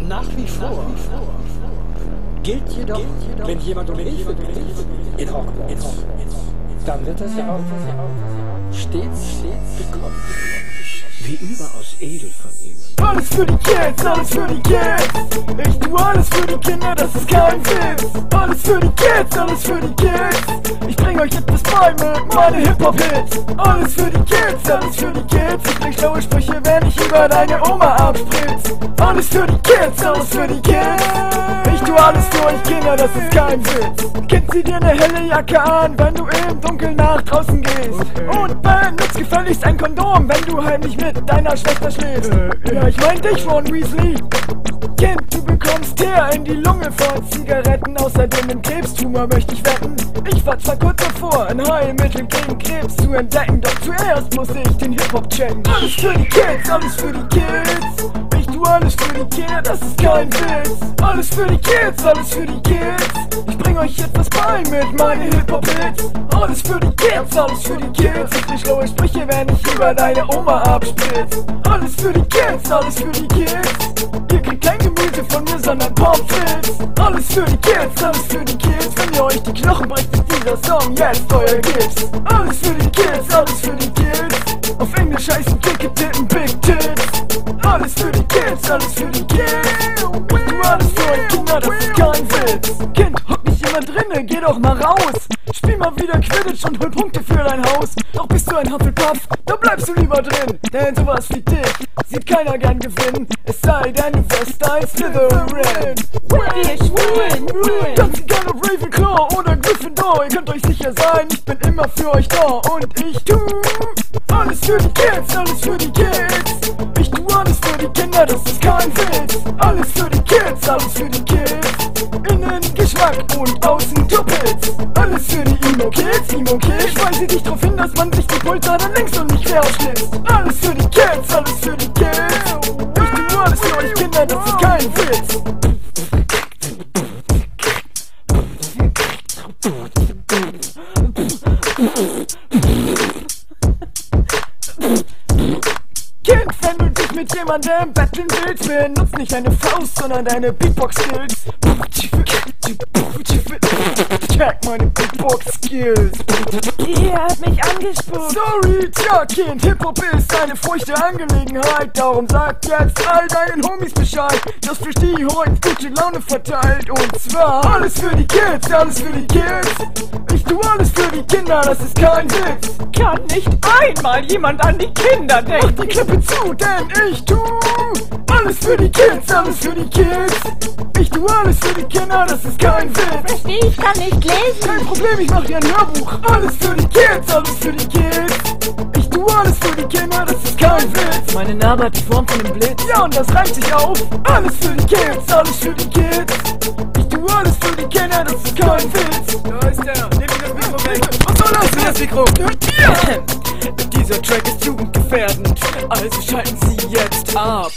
Nach wie vor gilt jedoch, wenn jemand um Hilfe bittet in Hogwarts, dann wird er sie auch stets bekommen. Wie überaus edel von ihnen. Alles für die Kids, alles für die Kids. Ich tu alles für die Kinder, das ist kein Witz. Alles für die Kids, alles für die Kids. Ich bring euch etwas bei mit meine Hip-Hop-Hits. Alles für die Kids, alles für die Kids. Ich bring schlaue Sprüche, wenn ich über deine Oma abspritz. Alles für die Kids, alles für die Kids. Ich tu alles für euch Kinder, das ist kein Witz. Kind, zieh dir eine helle Jacke an, wenn du im Dunkeln nach draußen gehst. Und benutz gefälligst ein Kondom, wenn du heimlich mit deiner Schwester schläfst. Ja, ich mein dich, Ron Weasley. Kind, du bekommst Teer in die Lunge von Zigaretten. Außerdem den Krebstumor möchte ich wetten. Ich war zwar kurz davor, ein Heilmittel gegen Krebs zu entdecken, doch zuerst muss ich den Hip-Hop checken. Alles für die Kids, alles für die Kids. Ich tu alles für die Kinder, das ist kein Witz. Alles für die Kids, alles für die Kids. Ich bring euch etwas bei mit meinen Hip-Hop-Hits. Alles für die Kids, alles für die Kids. Ich bring schlaue Sprüche, wenn ich über deine Oma abspritz. Alles für die Kids, alles für die Kids. Ihr kriegt kein Gemüse von mir, sondern Pommes frites. Alles für die Kids, alles für die Kids. Wenn ihr euch die Knochen brecht, ist dieser Song jetzt euer Gift. Alles für die Kids, alles für die Kids. Auf Englisch heißen dicke Titten Big Tits. Alles für die Kids, alles für die Kids. Ich tu alles für euch Kinder, das ist kein Witz. Kind, hock nicht immer drinne, geh doch mal raus. Spiel mal wieder Quidditch und hol Punkte für dein Haus. Doch bist du ein Hufflepuff, da bleibst du lieber drin. Denn sowas wie dich sieht keiner gern gewinnen. Es sei denn, du wirst ein Slytherin. Ganz egal ob Ravenclaw oder Gryffindor, ihr könnt euch sicher sein, ich bin immer für euch da. Und ich tu alles für die Kids, alles für die Kids. Ich tu alles für die Kinder, das ist kein Witz. Alles für die Kids, alles für die Kids. Innen Geschmack und außen Tuppets. Alles für die Emo-Kids, Emo-Kids. Ich weise dich darauf hin, dass man sich die Pulsadern links und nicht quer aufschlitzt. Alles für die Kids, alles für die Kids. Ich tu alles für euch Kinder, das ist kein Witz. Kind, wenn du dich mit jemandem battlen willst, benutz nicht deine Faust, sondern deine Beatbox-Skills. Check meine Beatbox-Skills. Ihr habt mich angespuckt. Sorry, tja, Kind, Hip-Hop ist eine feuchte Angelegenheit. Darum sag jetzt all deinen Homies Bescheid, dass durch die heute gute Laune verteilt. Und zwar alles für die Kids, alles für die Kids. Ich tu alles für die Kinder, das ist kein Witz. Kann nicht einmal jemand an die Kinder denken? Mach die Klappe zu, denn ich tu alles für die Kids, alles für die Kids. Ich tu alles für die Kinder, das ist kein Witz. Versteh, ich kann nicht lesen. Kein Problem, ich mach dir ein Hörbuch. Alles für die Kids, alles für die Kids. Ich tu alles für die Kinder, das ist kein Witz. Meine Narbe hat die Form von einem Blitz. Ja, und das reimt sich auf. Alles für die Kids, alles für die Kids. Ich tu alles für die Kinder, das ist kein Witz. Da ist der, nimm mir das Mikro weg. Was soll das? Das Mikro. Ja. Dieser Track ist jugendgefährdend, also schalten Sie jetzt ab.